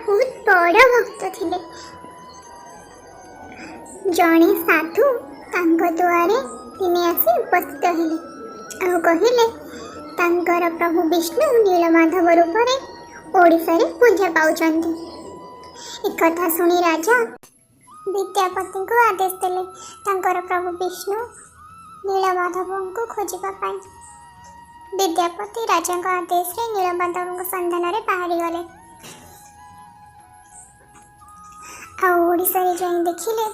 बहुत बड़ भक्त थिले। जड़े साधु तांको दुआरे दिने आसी उपस्थित हेले और कहिले तांकर प्रभु विष्णु नीलमाधव रूप में ओडिशा रे पूजा पाउछन्ति। एक कथा सुनी राजा विद्यापति को आदेश देले तांकर प्रभु विष्णु नीलमाधव को खोजिबा पाई। विद्यापति राजा का आदेश रे नीलमाधव को संधान रे बाहरी गले आ ओडिशा रे जाई देखिले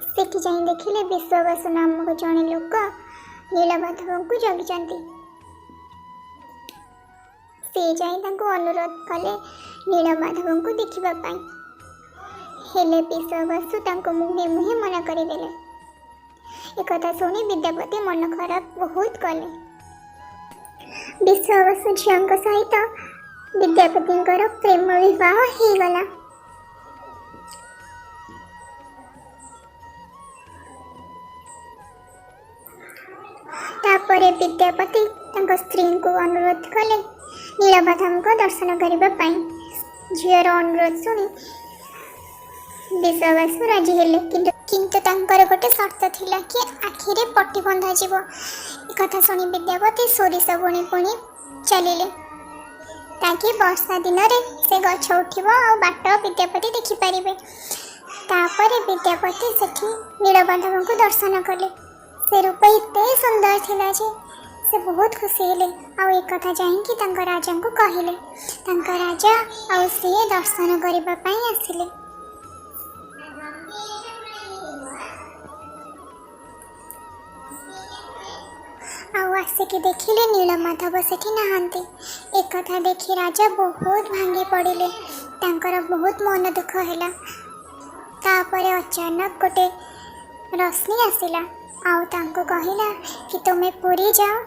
सेठी जाई देखिले विश्ववास नामक जड़े लोक नीलमाधव को जगिचंती। से जाई तांको अनुरोध कले नीलमाधव को देखिबा पाई। हेले विश्ववासु तांको मुहे मुहे मना करिदेले। एक कथा सुनी विद्यापति मन खराब बहुत कले। विश्ववासु झियांक सहित विद्यापतिंकर प्रेम विवाह हो गला। तापरे विद्यापति तांको स्त्री को अनुरोध कले नीलमाधव को दर्शन करने पाई। झीर अनुरोध शुणी विश्ववासु राजी हेले किंतु तांकर गोटे शर्त थिला कि आखिरे पट्टी बंधा जीव। कथा शुणी विद्यापति सोरिष बुणी पुणी चलिले ताकि वर्षा दिन रे से गछ उठिबो आ बाट विद्यापति देखि परिबे। तापरे विद्यापति सेठी नीलमाधव को दर्शन कले। से रूप एते सुंदर थिला जे से बहुत खुशी हेले आ एक कथा जाईकि तांका राजा को कहिले। तांका राजा आ से दर्शन करबा पई आसिले। आसिकी देखिले नीलमाधव सेठी नहांती। एक कथा देखि राजा बहुत भांगी पड़िले। तांकर बहुत मन दुख हैला। तापरे अचानक गोटे रश्मि आसिला आउ तांको कहिला कि तुमे पुरी जाओ।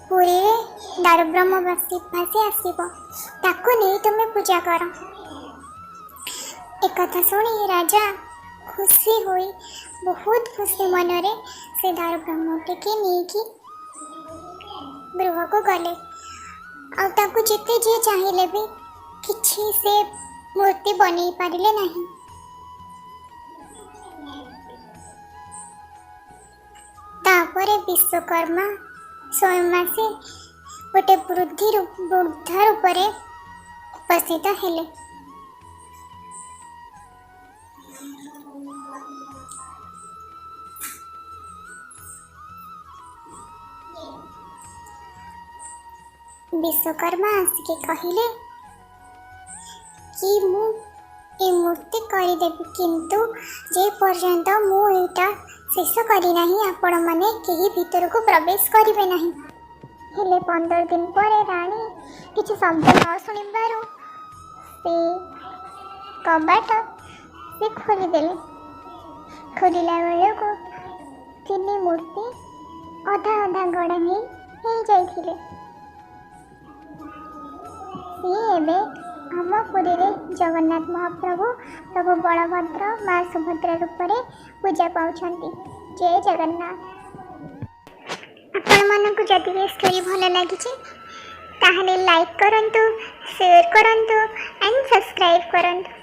पुरी रे दारुब्रह्म भासी आसीबो ताको नहीं तुमे पूजा कर। एक कथा सुनी राजा खुशी हुई बहुत खुशी मनरे से दारुब्रह्म टिके नहीं गृह को गले आ ताको जिते जे चाहिए भी किछि से मूर्ति बनी पारिले नहीं। तापरे विश्वकर्मा स्वयं आसी गोटे वृद्धा रूप में उपस्थित हेले। विश्वकर्मा आसिके कहिले कि मु ए मूर्ति करदेवी किंतु जे पर्यंत मु एटा शेष करी नहीं आपण माने केही भीतर को प्रवेश करिवे नहीं। हेले 15 दिन पर रानी किछि शब्द न सुनिबारु से कबाट से खोली देले। खोलिला बेले को तीन मूर्ति अधा अधा गड़ा नहीं हो जाइथिले। से एबे आम पुरी रे जगन्नाथ महाप्रभु प्रभु बलभद्र माँ सुभद्रा रूप में पूजा पाउछन्ति। जय जगन्नाथ। आपण मानकु जदि ये स्टोरी भल लगी ताहले लाइक करंतु, शेयर करंतु एंड सब्सक्राइब करंतु।